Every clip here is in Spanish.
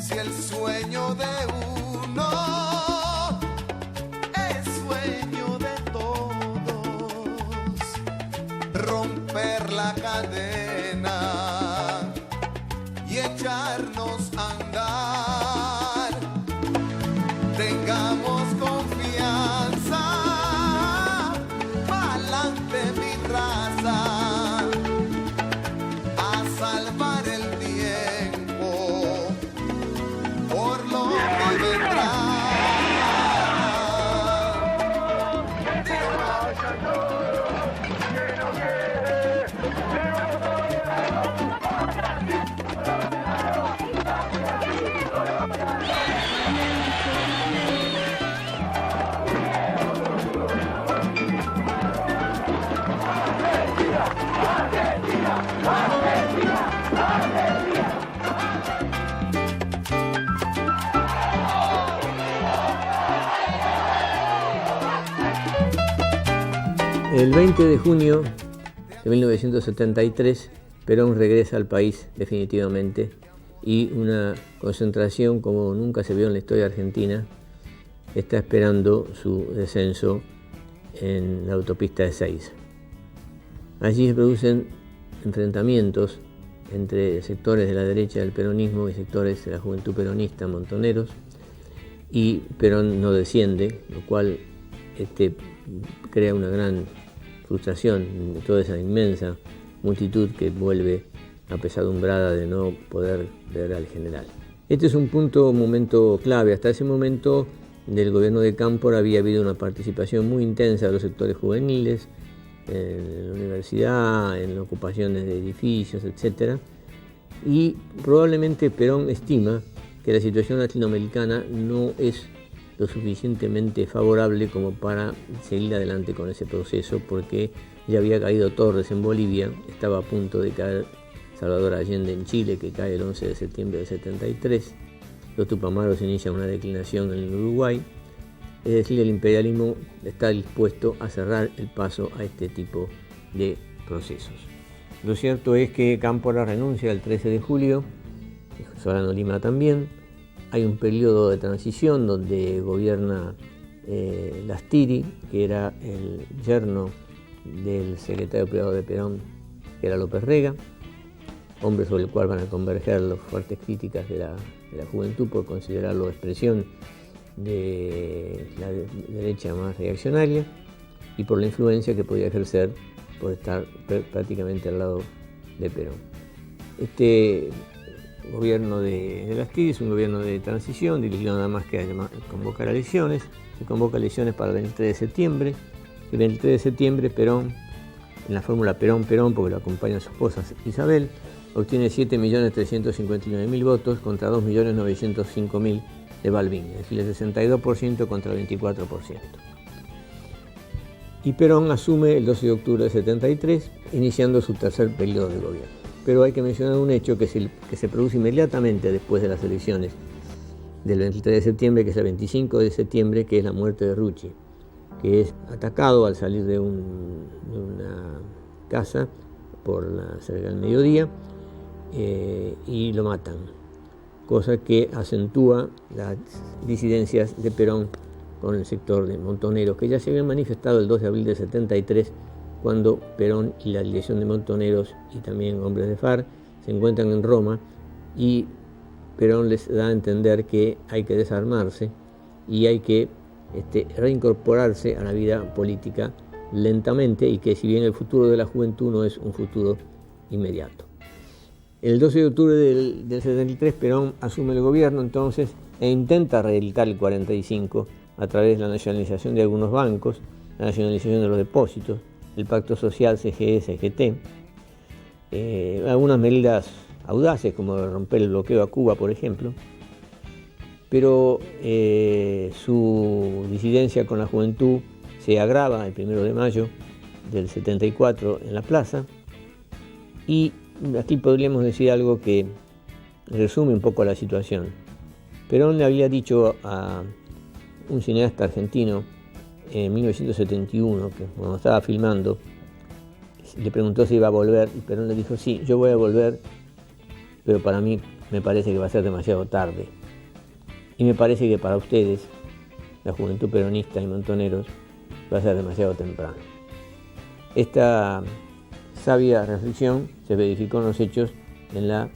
Si el sueño de uno es sueño de todos, romper la cadena y echarnos a andar, tengamos confianza, pa'lante mi raza, a salvar el tiempo por lo que vendrá. El 20 de junio de 1973, Perón regresa al país definitivamente y una concentración como nunca se vio en la historia argentina está esperando su descenso en la autopista de Ezeiza. Allí se producen enfrentamientos entre sectores de la derecha del peronismo y sectores de la juventud peronista, montoneros, y Perón no desciende, lo cual crea una gran frustración en toda esa inmensa multitud que vuelve apesadumbrada de no poder ver al general. Este es un momento clave. Hasta ese momento del gobierno de Cámpora había habido una participación muy intensa de los sectores juveniles en la universidad, en ocupaciones de edificios, etc. Y probablemente Perón estima que la situación latinoamericana no es lo suficientemente favorable como para seguir adelante con ese proceso, porque ya había caído Torres en Bolivia, estaba a punto de caer Salvador Allende en Chile, que cae el 11 de septiembre del 73, los Tupamaros inician una declinación en el Uruguay, es decir, el imperialismo está dispuesto a cerrar el paso a este tipo de procesos. Lo cierto es que Cámpora renuncia el 13 de julio, Solano Lima también. Hay un periodo de transición donde gobierna Lastiri, que era el yerno del secretario privado de Perón, que era López Rega, hombre sobre el cual van a converger las fuertes críticas de la juventud por considerarlo expresión de la derecha más reaccionaria y por la influencia que podía ejercer por estar prácticamente al lado de Perón. Este gobierno de Lastiri es un gobierno de transición dirigido nada más que a convocar elecciones. Se convoca elecciones para el 23 de septiembre. El 23 de septiembre Perón, en la fórmula Perón-Perón, porque lo acompaña su esposa Isabel, obtiene 7.359.000 votos contra 2.905.000 de Balbín, es decir, el 62% contra el 24%. Y Perón asume el 12 de octubre de 73, iniciando su tercer periodo de gobierno. Pero hay que mencionar un hecho que se produce inmediatamente después de las elecciones del 23 de septiembre, que es el 25 de septiembre, que es la muerte de Rucci, que es atacado al salir de una casa cerca del mediodía y lo matan, cosa que acentúa las disidencias de Perón con el sector de Montoneros, que ya se habían manifestado el 2 de abril de 73, cuando Perón y la dirección de Montoneros y también hombres de FARC se encuentran en Roma y Perón les da a entender que hay que desarmarse y hay que reincorporarse a la vida política lentamente, y que si bien el futuro de la juventud no es un futuro inmediato. El 12 de octubre del 73 Perón asume el gobierno entonces e intenta reeditar el 45 a través de la nacionalización de algunos bancos, la nacionalización de los depósitos, el pacto social CGE-CGT, algunas medidas audaces como romper el bloqueo a Cuba, por ejemplo, pero su disidencia con la juventud se agrava el 1 de mayo del 74 en la plaza, y aquí podríamos decir algo que resume un poco la situación. Perón le había dicho a un cineasta argentino en 1971, que cuando estaba filmando, le preguntó si iba a volver y Perón le dijo: sí, yo voy a volver, pero para mí me parece que va a ser demasiado tarde. Y me parece que para ustedes, la juventud peronista y montoneros, va a ser demasiado temprano. Esta sabia reflexión se verificó en los hechos en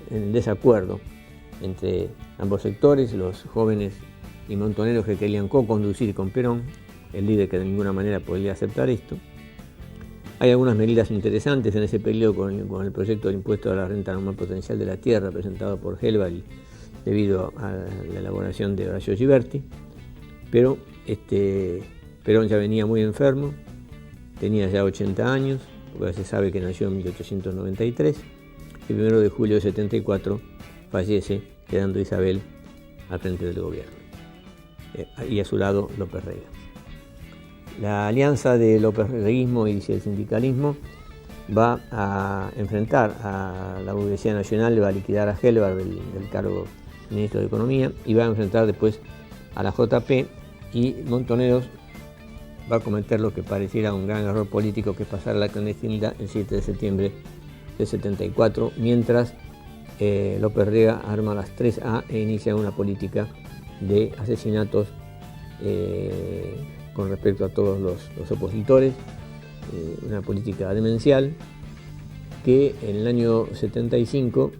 el desacuerdo entre ambos sectores, los jóvenes y montoneros que querían co-conducir con Perón, el líder que de ninguna manera podía aceptar esto. Hay algunas medidas interesantes en ese periodo con el proyecto del impuesto a la renta anual potencial de la tierra presentado por Helval debido a la elaboración de Horacio Ghiberti, pero Perón ya venía muy enfermo, tenía ya 80 años, porque se sabe que nació en 1893, el 1 de julio de 74 fallece, quedando Isabel al frente del gobierno, y a su lado López Rega. La alianza de lópez-reguismo y el sindicalismo va a enfrentar a la burguesía nacional, le va a liquidar a Helvar del cargo de ministro de Economía y va a enfrentar después a la JP, y Montoneros va a cometer lo que pareciera un gran error político, que es pasar a la clandestinidad el 7 de septiembre de 74, mientras López Rega arma las 3A e inicia una política de asesinatos con respecto a todos los opositores, una política demencial que en el año 75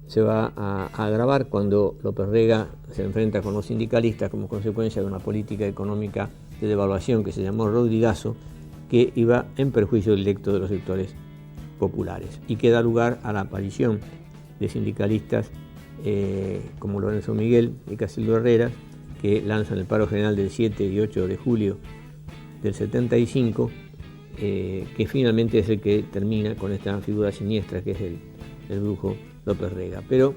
se va a agravar cuando López Rega se enfrenta con los sindicalistas como consecuencia de una política económica de devaluación que se llamó Rodrigazo, que iba en perjuicio directo de los sectores populares y que da lugar a la aparición de sindicalistas como Lorenzo Miguel y Casildo Herrera, que lanzan el paro general del 7 y 8 de julio del 75, que finalmente es el que termina con esta figura siniestra que es el brujo López Rega. Pero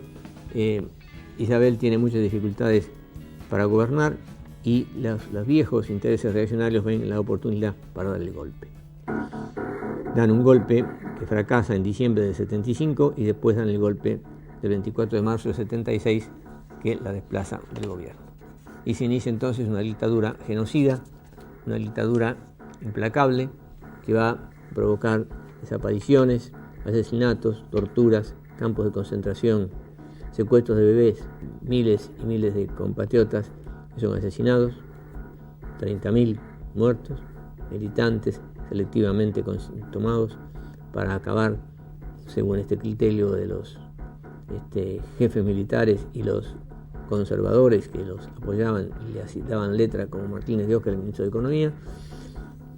Isabel tiene muchas dificultades para gobernar y los viejos intereses reaccionarios ven la oportunidad para dar el golpe. Dan un golpe que fracasa en diciembre del 75 y después dan el golpe del 24 de marzo del 76 que la desplaza del gobierno. Y se inicia entonces una dictadura genocida, una dictadura implacable que va a provocar desapariciones, asesinatos, torturas, campos de concentración, secuestros de bebés, miles y miles de compatriotas que son asesinados, 30.000 muertos, militantes selectivamente tomados para acabar, según este criterio de los jefes militares y los conservadores que los apoyaban y le daban letra, como Martínez de Oca, el ministro de Economía,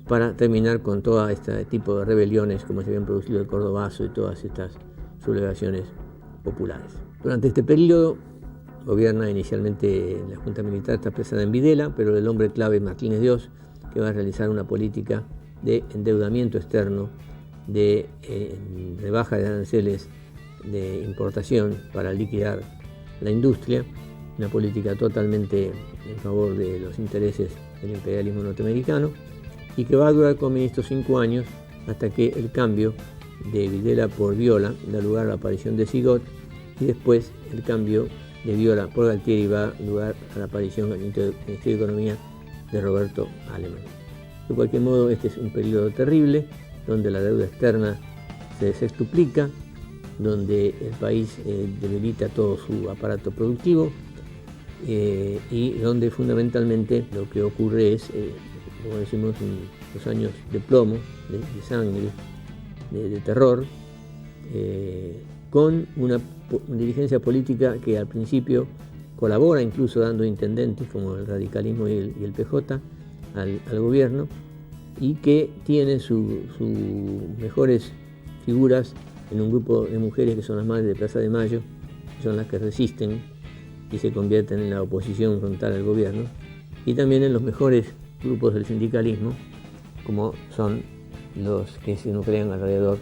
para terminar con todo este tipo de rebeliones como se habían producido el Cordobazo y todas estas sublevaciones populares. Durante este periodo gobierna inicialmente la Junta Militar, está expresada en Videla, pero el hombre clave es Martínez de Oz, que va a realizar una política de endeudamiento externo, de rebaja de aranceles de importación para liquidar la industria, una política totalmente en favor de los intereses del imperialismo norteamericano, y que va a durar como ministro 5 años hasta que el cambio de Videla por Viola da lugar a la aparición de Sigot, y después el cambio de Viola por Galtieri va a dar lugar a la aparición del Ministerio de Economía de Roberto Alemán. De cualquier modo, este es un periodo terrible donde la deuda externa se sextuplica, donde el país debilita todo su aparato productivo y donde fundamentalmente lo que ocurre es, como decimos, los años de plomo, de sangre, de terror, con una dirigencia política que al principio colabora, incluso dando intendentes como el radicalismo y el PJ al gobierno, y que tiene sus mejores figuras en un grupo de mujeres que son las madres de Plaza de Mayo, que son las que resisten y se convierten en la oposición frontal al gobierno, y también en los mejores grupos del sindicalismo, como son los que se nuclean alrededor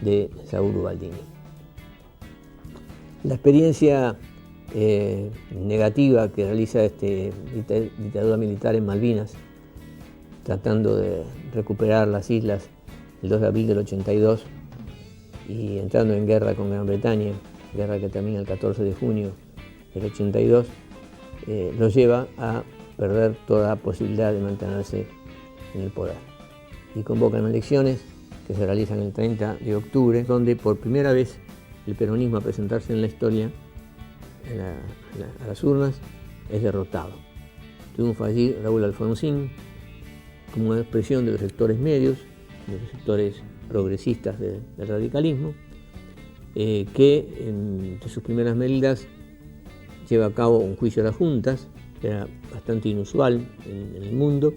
de Saúl Ubaldini. La experiencia negativa que realiza dictadura militar en Malvinas, tratando de recuperar las islas el 2 de abril del 82 y entrando en guerra con Gran Bretaña, guerra que termina el 14 de junio del 82, los lleva a perder toda posibilidad de mantenerse en el poder. Y convocan elecciones que se realizan el 30 de octubre, donde por primera vez el peronismo, a presentarse en la historia a las urnas, es derrotado. Triunfa allí Raúl Alfonsín como una expresión de los sectores medios, de los sectores progresistas del radicalismo, que entre sus primeras medidas lleva a cabo un juicio a las juntas, que era bastante inusual en el mundo,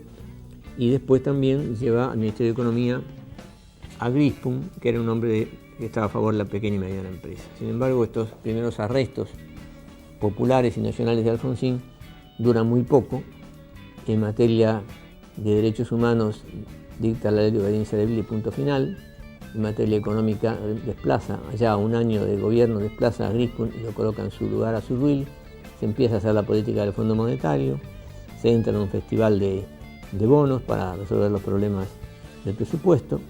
y después también lleva al Ministerio de Economía a Grispum, que era un hombre que estaba a favor de la pequeña y mediana empresa. Sin embargo, estos primeros arrestos populares y nacionales de Alfonsín duran muy poco. En materia de derechos humanos dicta la ley de obediencia debible y punto final. En materia económica desplaza, allá un año de gobierno, desplaza a Grispum y lo coloca en su lugar a Zurbuil. Se empieza a hacer la política del Fondo Monetario, se entra en un festival de bonos para resolver los problemas del presupuesto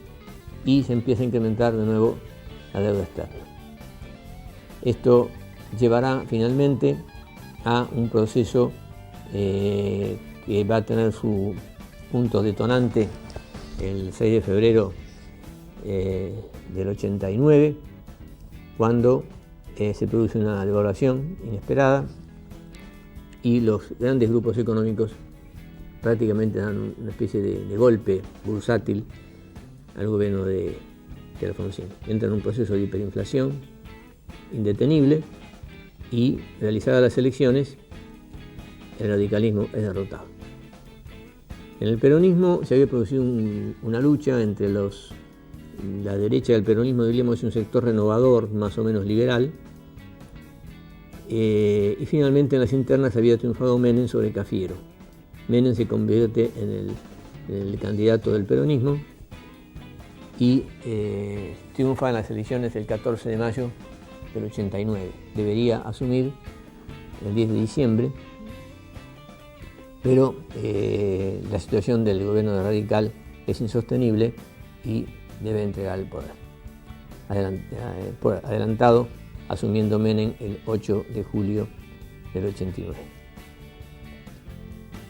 y se empieza a incrementar de nuevo la deuda externa. Esto llevará finalmente a un proceso que va a tener su punto detonante el 6 de febrero del 89, cuando se produce una devaluación inesperada y los grandes grupos económicos prácticamente dan una especie de golpe bursátil al gobierno de Alfonsín. Entra en un proceso de hiperinflación indetenible y, realizadas las elecciones, el radicalismo es derrotado. En el peronismo se había producido una lucha entre la derecha del peronismo, diríamos, un sector renovador, más o menos liberal, y finalmente en las internas había triunfado Menem sobre Cafiero. Menem se convierte en el candidato del peronismo y triunfa en las elecciones el 14 de mayo del 89. Debería asumir el 10 de diciembre, pero la situación del gobierno de Radical es insostenible y debe entregar el poder. Adelantado, asumiendo Menem el 8 de julio del 89.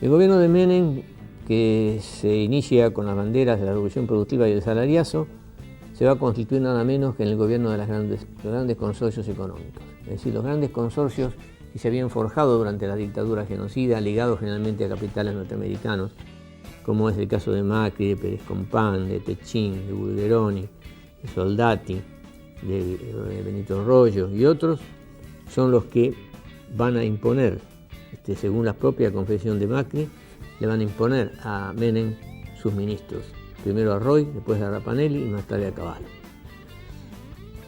El gobierno de Menem, que se inicia con las banderas de la revolución productiva y el salariazo, se va a constituir nada menos que en el gobierno de los grandes consorcios económicos. Es decir, los grandes consorcios que se habían forjado durante la dictadura genocida, ligados generalmente a capitales norteamericanos, como es el caso de Macri, de Pérez Compán, de Techín, de Bulgeroni, de Soldati, de Benito Rollo y otros, son los que van a imponer, según la propia confesión de Macri, le van a imponer a Menem sus ministros. Primero a Roy, después a Rapanelli y más tarde a Cavallo.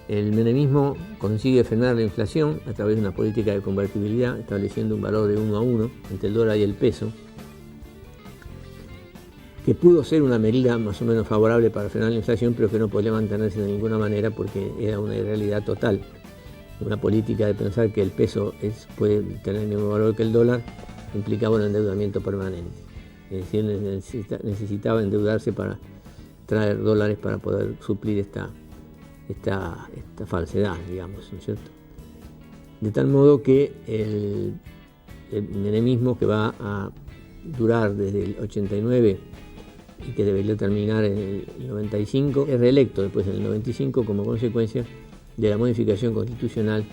El menemismo consigue frenar la inflación a través de una política de convertibilidad, estableciendo un valor de 1 a 1 entre el dólar y el peso, que pudo ser una medida más o menos favorable para frenar la inflación, pero que no podía mantenerse de ninguna manera porque era una irrealidad total. Una política de pensar que el peso puede tener el mismo valor que el dólar implicaba un endeudamiento permanente. Es decir, necesitaba endeudarse para traer dólares para poder suplir esta falsedad, digamos, ¿no es cierto? De tal modo que el menemismo, que va a durar desde el 89 y que debería terminar en el 95, es reelecto después en el 95 como consecuencia de la modificación constitucional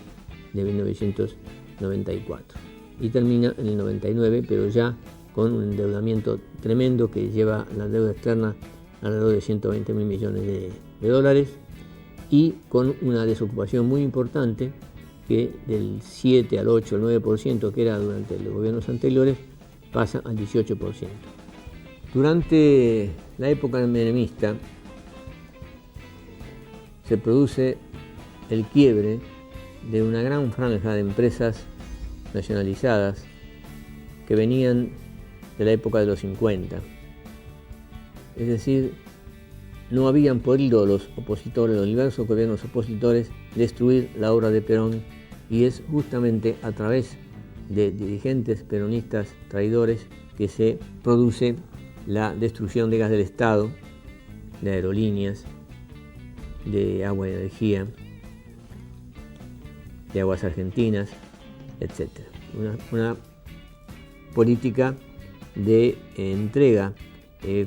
de 1994. Y termina en el 99, pero ya con un endeudamiento tremendo que lleva la deuda externa alrededor de 120.000 millones de dólares y con una desocupación muy importante que del 7 al 8 al 9% que era durante los gobiernos anteriores pasa al 18%. Durante la época menemista se produce el quiebre de una gran franja de empresas nacionalizadas que venían de la época de los 50. Es decir, no habían podido los opositores, los diversos gobiernos opositores, destruir la obra de Perón, y es justamente a través de dirigentes peronistas traidores que se produce la destrucción de Gas del Estado, de Aerolíneas, de Agua y Energía, de Aguas Argentinas, etc. Una política de entrega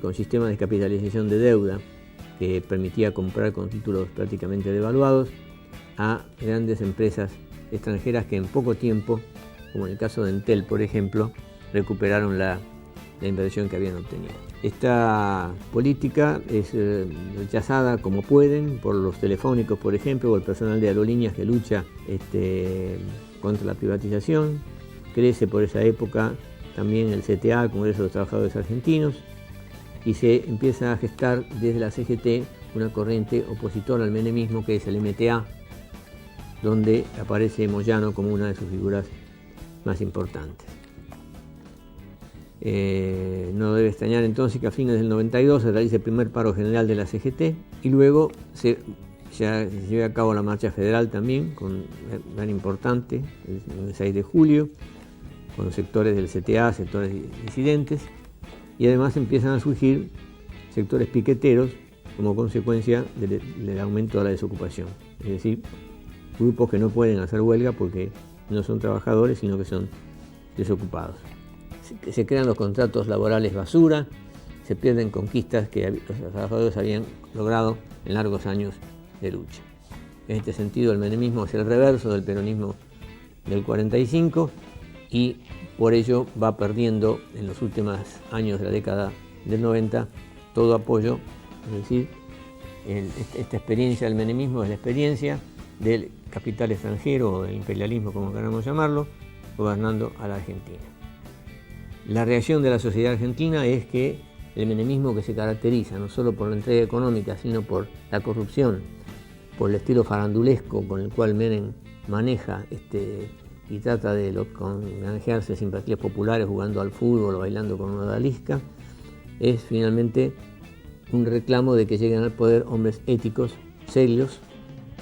con sistemas de capitalización de deuda que permitía comprar con títulos prácticamente devaluados a grandes empresas extranjeras que en poco tiempo, como en el caso de Entel, por ejemplo, recuperaron la inversión que habían obtenido. Esta política es rechazada como pueden por los telefónicos, por ejemplo, o el personal de aerolíneas que lucha contra la privatización. Crece por esa época también el CTA, el Congreso de los Trabajadores Argentinos, y se empieza a gestar desde la CGT una corriente opositora al menemismo, que es el MTA, donde aparece Moyano como una de sus figuras más importantes. No debe extrañar entonces que a fines del 92 se realice el primer paro general de la CGT y luego se lleve a cabo la marcha federal también, tan importante, el 6 de julio, con sectores del CTA, sectores disidentes, y además empiezan a surgir sectores piqueteros como consecuencia del aumento de la desocupación, es decir, grupos que no pueden hacer huelga porque no son trabajadores, sino que son desocupados. Se crean los contratos laborales basura, se pierden conquistas que los trabajadores habían logrado en largos años de lucha. En este sentido, el menemismo es el reverso del peronismo del 45 y por ello va perdiendo en los últimos años de la década del 90 todo apoyo, es decir, esta experiencia del menemismo es la experiencia del capital extranjero o del imperialismo, como queramos llamarlo, gobernando a la Argentina. La reacción de la sociedad argentina es que el menemismo, que se caracteriza no solo por la entrega económica, sino por la corrupción, por el estilo farandulesco con el cual Menem maneja y trata de granjearse simpatías populares jugando al fútbol o bailando con una odalisca, es finalmente un reclamo de que lleguen al poder hombres éticos, serios,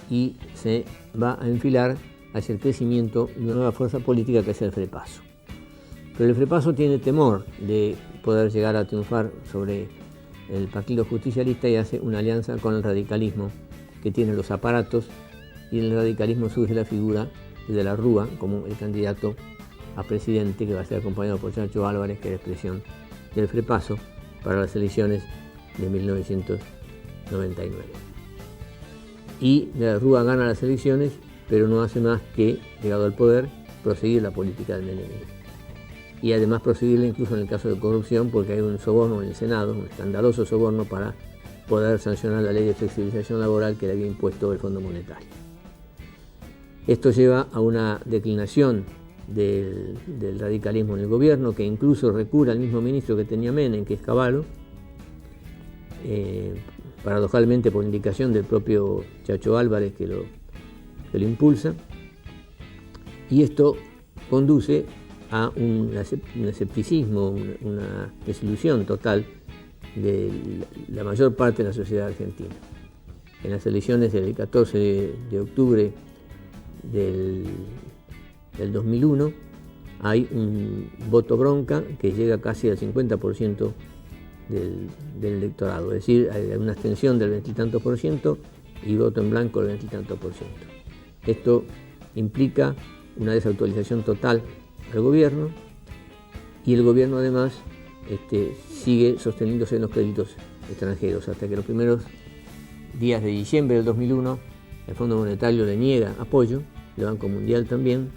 y se va a enfilar hacia el crecimiento de una nueva fuerza política que es el Frepaso. Pero el Frepaso tiene temor de poder llegar a triunfar sobre el partido justicialista y hace una alianza con el radicalismo, que tiene los aparatos, y en el radicalismo surge la figura de la Rúa como el candidato a presidente, que va a ser acompañado por Chacho Álvarez, que es la expresión del Frepaso para las elecciones de 1999. Y la Rúa gana las elecciones, pero no hace más que, llegado al poder, proseguir la política del menemismo. Y además proseguirla incluso en el caso de corrupción, porque hay un soborno en el Senado, un escandaloso soborno para poder sancionar la ley de flexibilización laboral que le había impuesto el Fondo Monetario. Esto lleva a una declinación del radicalismo en el gobierno, que incluso recurre al mismo ministro que tenía Menem, que es Cavallo, paradojalmente por indicación del propio Chacho Álvarez, que lo impulsa, y esto conduce a un escepticismo, una desilusión total de la mayor parte de la sociedad argentina. En las elecciones del 14 de octubre del 2001 hay un voto bronca que llega casi al 50% del electorado, es decir, hay una abstención del 20 y tantos por ciento y voto en blanco del 20 y tantos por ciento. Esto implica una desautorización total al gobierno, y el gobierno además sigue sosteniéndose en los créditos extranjeros hasta que los primeros días de diciembre del 2001 el Fondo Monetario le niega apoyo, el Banco Mundial también,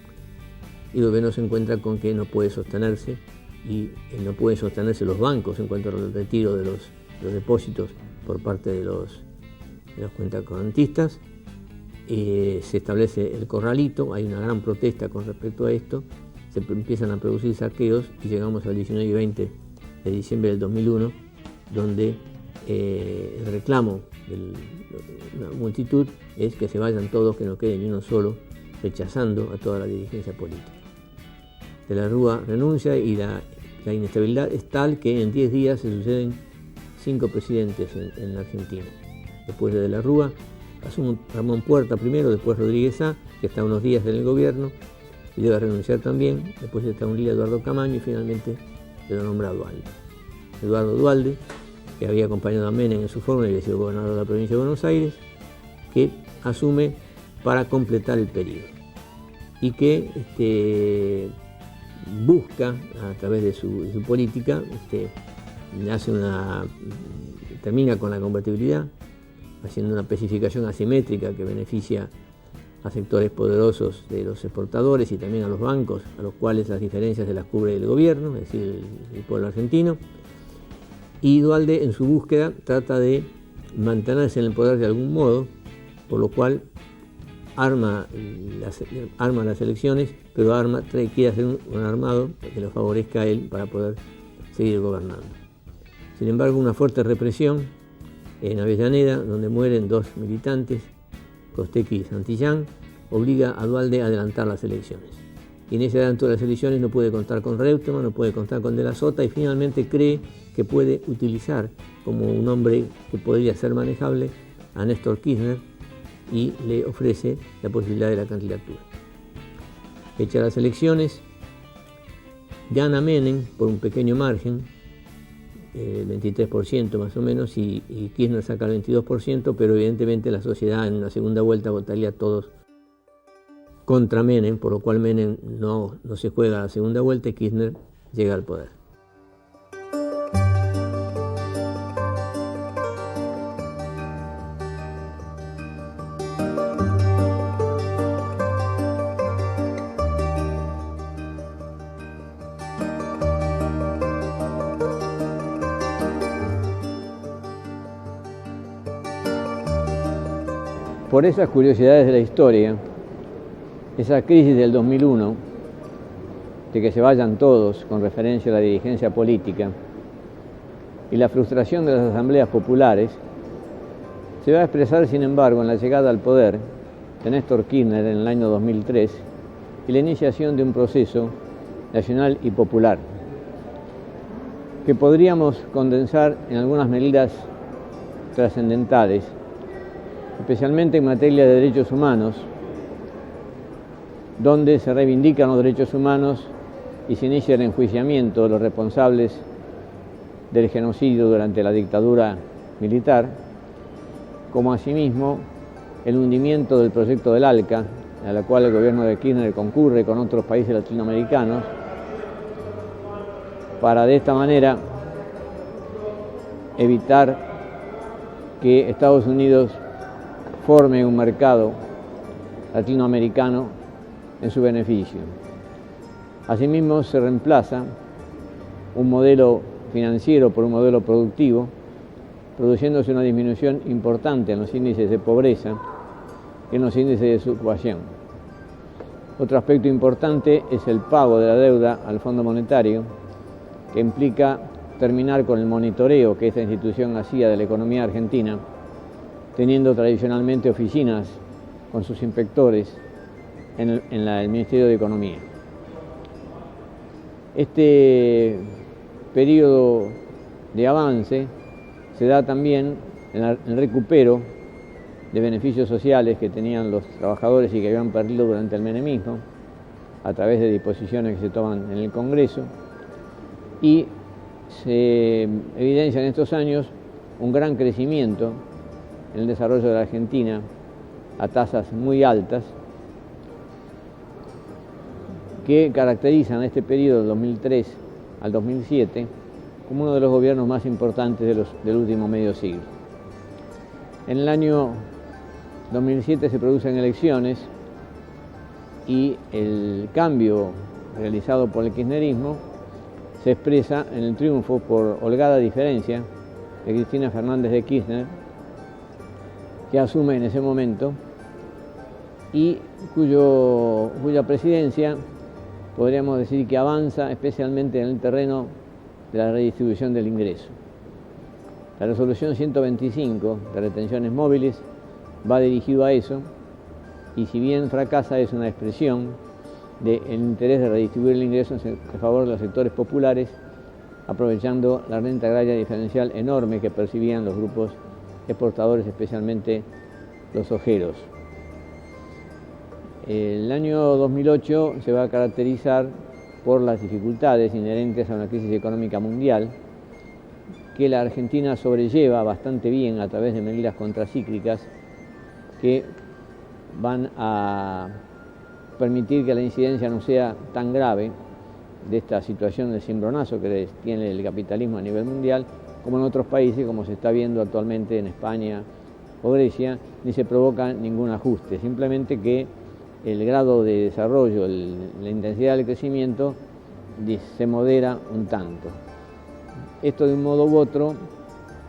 y el gobierno se encuentra con que no puede sostenerse, y no pueden sostenerse los bancos en cuanto al retiro de los depósitos por parte de los cuentacorrentistas. Se establece el corralito, hay una gran protesta con respecto a esto, se empiezan a producir saqueos y llegamos al 19 y 20 de diciembre del 2001, donde el reclamo de una multitud es que se vayan todos, que no quede ni uno solo, rechazando a toda la dirigencia política. De la Rúa renuncia y la inestabilidad es tal que en 10 días se suceden 5 presidentes en la Argentina. Después de la Rúa asume Ramón Puerta primero, después Rodríguez A, que está unos días en el gobierno y debe renunciar también, después está un día Eduardo Camaño y finalmente se lo nombra Duhalde. Eduardo Duhalde, que había acompañado a Menem en su forma y había sido gobernador de la provincia de Buenos Aires, que asume para completar el periodo y que busca a través de su política, termina con la convertibilidad, haciendo una especificación asimétrica que beneficia a sectores poderosos de los exportadores y también a los bancos, a los cuales las diferencias se las cubre el gobierno, es decir, el pueblo argentino. Y Duhalde, en su búsqueda, trata de mantenerse en el poder de algún modo, por lo cual arma las elecciones, pero quiere hacer un armado que lo favorezca a él para poder seguir gobernando. Sin embargo, una fuerte represión en Avellaneda, donde mueren 2 militantes, Costequi y Santillán, obliga a Duhalde a adelantar las elecciones. Y en ese adelanto de las elecciones no puede contar con Reutemann, no puede contar con De la Sota y finalmente cree que puede utilizar como un hombre que podría ser manejable a Néstor Kirchner y le ofrece la posibilidad de la candidatura. Hechas las elecciones, gana Menem por un pequeño margen, el 23% más o menos, y Kirchner saca el 22%, pero evidentemente la sociedad en una segunda vuelta votaría todos contra Menem, por lo cual Menem no se juega a la segunda vuelta y Kirchner llega al poder. Por esas curiosidades de la historia, esa crisis del 2001, de que se vayan todos con referencia a la dirigencia política, y la frustración de las asambleas populares, se va a expresar, sin embargo, en la llegada al poder de Néstor Kirchner en el año 2003 y la iniciación de un proceso nacional y popular, que podríamos condensar en algunas medidas trascendentales, especialmente en materia de derechos humanos, donde se reivindican los derechos humanos y se inicia el enjuiciamiento de los responsables del genocidio durante la dictadura militar, como asimismo el hundimiento del proyecto del ALCA, a la cual el gobierno de Kirchner concurre con otros países latinoamericanos, para de esta manera evitar que Estados Unidos forme un mercado latinoamericano en su beneficio. Asimismo, se reemplaza un modelo financiero por un modelo productivo, produciéndose una disminución importante en los índices de pobreza y en los índices de desocupación. Otro aspecto importante es el pago de la deuda al Fondo Monetario, que implica terminar con el monitoreo que esta institución hacía de la economía argentina, teniendo tradicionalmente oficinas con sus inspectores en el Ministerio de Economía. Este periodo de avance se da también en el recupero de beneficios sociales que tenían los trabajadores y que habían perdido durante el menemismo, a través de disposiciones que se toman en el Congreso, y se evidencia en estos años un gran crecimiento en el desarrollo de la Argentina a tasas muy altas, que caracterizan este periodo del 2003 al 2007 como uno de los gobiernos más importantes del último medio siglo. En el año 2007 se producen elecciones y el cambio realizado por el kirchnerismo se expresa en el triunfo por holgada diferencia de Cristina Fernández de Kirchner, que asume en ese momento y cuya presidencia podríamos decir que avanza especialmente en el terreno de la redistribución del ingreso. La resolución 125 de retenciones móviles va dirigido a eso, y si bien fracasa, es una expresión del interés de redistribuir el ingreso en favor de los sectores populares, aprovechando la renta agraria diferencial enorme que percibían los grupos exportadores, especialmente los ojeros. El año 2008 se va a caracterizar por las dificultades inherentes a una crisis económica mundial, que la Argentina sobrelleva bastante bien a través de medidas contracíclicas que van a permitir que la incidencia no sea tan grave de esta situación del cimbronazo que tiene el capitalismo a nivel mundial, como en otros países, como se está viendo actualmente en España o Grecia, ni se provoca ningún ajuste, simplemente que el grado de desarrollo, la intensidad del crecimiento se modera un tanto. Esto de un modo u otro,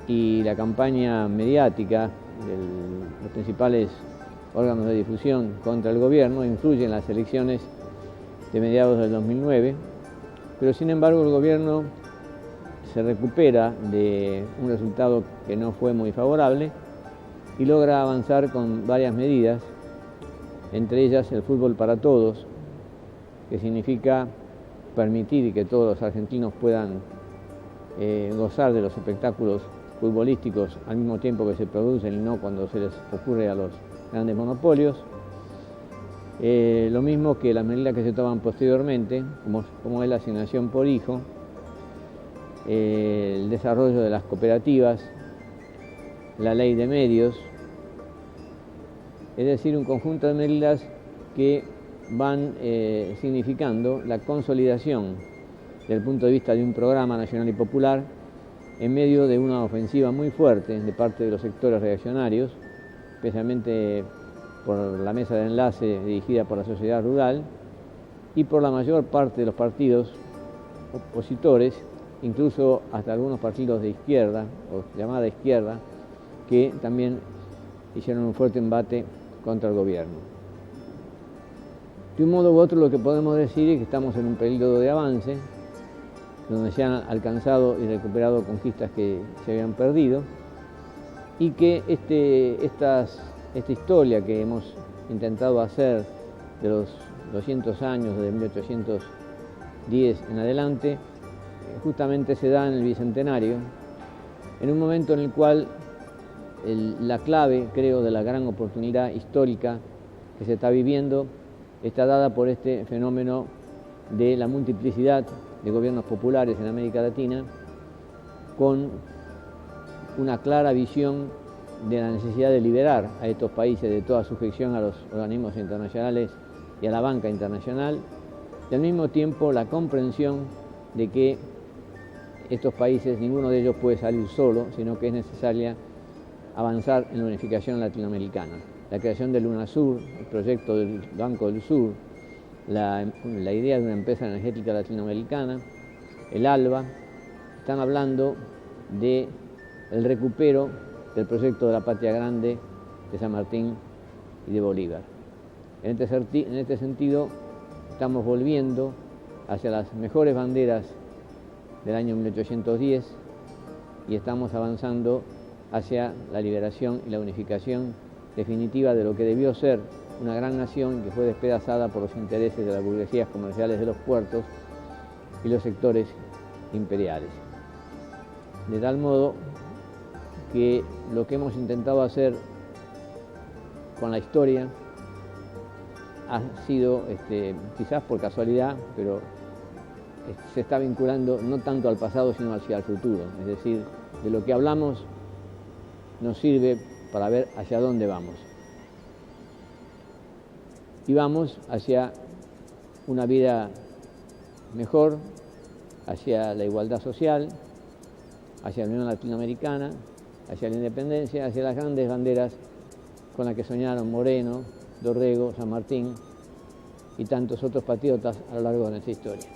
y la campaña mediática de los principales órganos de difusión contra el gobierno influye en las elecciones de mediados del 2009, pero sin embargo el gobierno se recupera de un resultado que no fue muy favorable y logra avanzar con varias medidas, entre ellas el fútbol para todos, que significa permitir que todos los argentinos puedan gozar de los espectáculos futbolísticos al mismo tiempo que se producen y no cuando se les ocurre a los grandes monopolios. Lo mismo que las medidas que se toman posteriormente, como es la asignación por hijo, el desarrollo de las cooperativas, la ley de medios, es decir, un conjunto de medidas que van significando la consolidación desde el punto de vista de un programa nacional y popular en medio de una ofensiva muy fuerte de parte de los sectores reaccionarios, especialmente por la mesa de enlace dirigida por la sociedad rural y por la mayor parte de los partidos opositores, incluso hasta algunos partidos de izquierda o llamada izquierda, que también hicieron un fuerte embate contra el gobierno. De un modo u otro, lo que podemos decir es que estamos en un periodo de avance, donde se han alcanzado y recuperado conquistas que se habían perdido, y que esta historia que hemos intentado hacer de los 200 años, de 1810 en adelante, justamente se da en el Bicentenario, en un momento en el cual la clave, creo, de la gran oportunidad histórica que se está viviendo está dada por este fenómeno de la multiplicidad de gobiernos populares en América Latina, con una clara visión de la necesidad de liberar a estos países de toda sujeción a los organismos internacionales y a la banca internacional, y al mismo tiempo la comprensión de que estos países, ninguno de ellos puede salir solo, sino que es necesaria avanzar en la unificación latinoamericana. La creación del UNASUR, el proyecto del Banco del Sur, la idea de una empresa energética latinoamericana, el ALBA, están hablando del recupero del proyecto de la Patria Grande de San Martín y de Bolívar. En este sentido, estamos volviendo hacia las mejores banderas del año 1810 y estamos avanzando hacia la liberación y la unificación definitiva de lo que debió ser una gran nación que fue despedazada por los intereses de las burguesías comerciales de los puertos y los sectores imperiales. De tal modo que lo que hemos intentado hacer con la historia ha sido, quizás por casualidad, pero se está vinculando no tanto al pasado sino hacia el futuro. Es decir, de lo que hablamos nos sirve para ver hacia dónde vamos. Y vamos hacia una vida mejor, hacia la igualdad social, hacia la Unión Latinoamericana, hacia la independencia, hacia las grandes banderas con las que soñaron Moreno, Dorrego, San Martín y tantos otros patriotas a lo largo de nuestra historia.